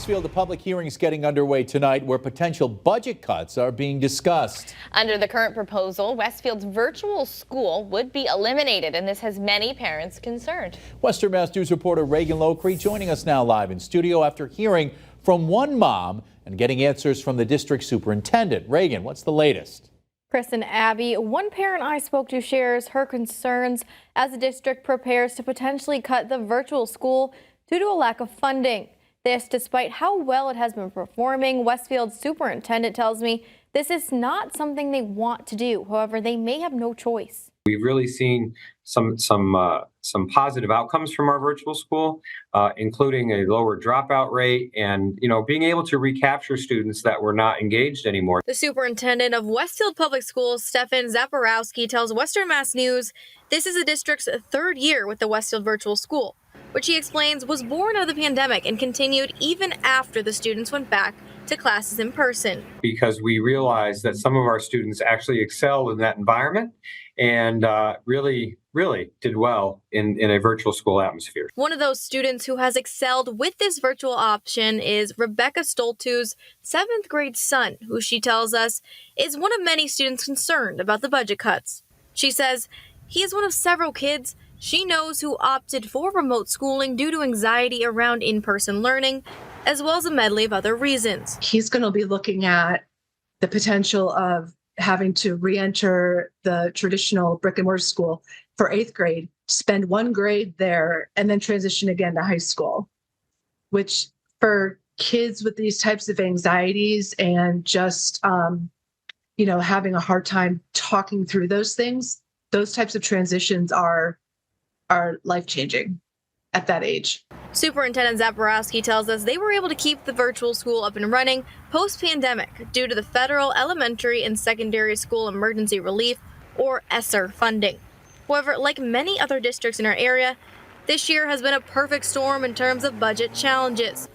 Westfield, the public hearing is getting underway tonight where potential budget cuts are being discussed. Under the current proposal, Westfield's virtual school would be eliminated, and this has many parents concerned. Western Mass News reporter Reagan Locree joining us now live in studio after hearing from one mom and getting answers from the district superintendent. Reagan, what's the latest? Chris and Abby, one parent I spoke to shares her concerns as the district prepares to potentially cut the virtual school due to a lack of funding. This despite how well it has been performing. Westfield's superintendent tells me this is not something they want to do. However, they may have no choice. We've really seen some positive outcomes from our virtual school, including a lower dropout rate and, being able to recapture students that were not engaged anymore. The superintendent of Westfield Public Schools, Stefan Zaporowski, tells Western Mass News this is the district's third year with the Westfield virtual school, which he explains was born out of the pandemic and continued even after the students went back to classes in person. Because we realized that some of our students actually excelled in that environment and really did well in a virtual school atmosphere. One of those students who has excelled with this virtual option is Rebecca Stoltu's 7th grade son, who she tells us is one of many students concerned about the budget cuts. She says he is one of several kids she knows who opted for remote schooling due to anxiety around in-person learning, as well as a medley of other reasons. He's going to be looking at the potential of having to re-enter the traditional brick and mortar school for 8th grade, spend one grade there, and then transition again to high school, which for kids with these types of anxieties and just, having a hard time talking through those things, those types of transitions are life-changing at that age. Superintendent Zaporowski tells us they were able to keep the virtual school up and running post-pandemic due to the federal elementary and secondary school emergency relief, or ESSER, funding. However, like many other districts in our area, this year has been a perfect storm in terms of budget challenges.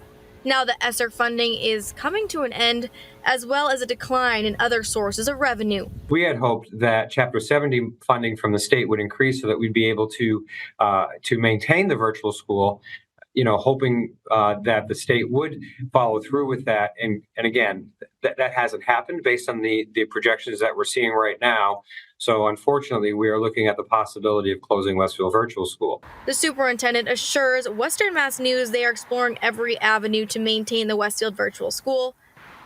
Now the ESSER funding is coming to an end, as well as a decline in other sources of revenue. We had hoped that Chapter 70 funding from the state would increase so that we'd be able to maintain the virtual school, hoping that the state would follow through with that. And again, that hasn't happened based on the projections that we're seeing right now. So unfortunately, we are looking at the possibility of closing Westfield Virtual School. The superintendent assures Western Mass News they are exploring every avenue to maintain the Westfield Virtual School,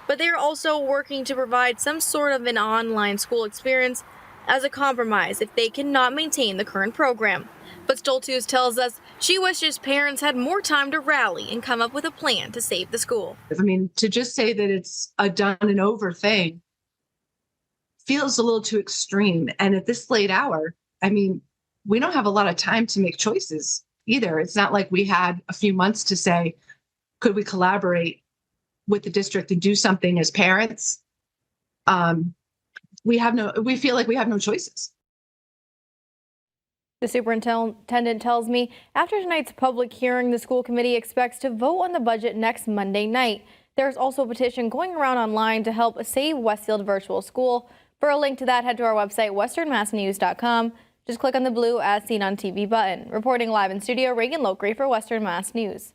but they are also working to provide some sort of an online school experience as a compromise if they cannot maintain the current program. But Stoltus tells us she wishes parents had more time to rally and come up with a plan to save the school. I mean, to just say that it's a done and over thing feels a little too extreme. And at this late hour, we don't have a lot of time to make choices either. It's not like we had a few months to say, could we collaborate with the district and do something as parents? We feel like we have no choices. The superintendent tells me after tonight's public hearing, the school committee expects to vote on the budget next Monday night. There's also a petition going around online to help save Westfield Virtual School. For a link to that, head to our website, westernmassnews.com. Just click on the blue As Seen on TV button. Reporting live in studio, Reagan Locree for Western Mass News.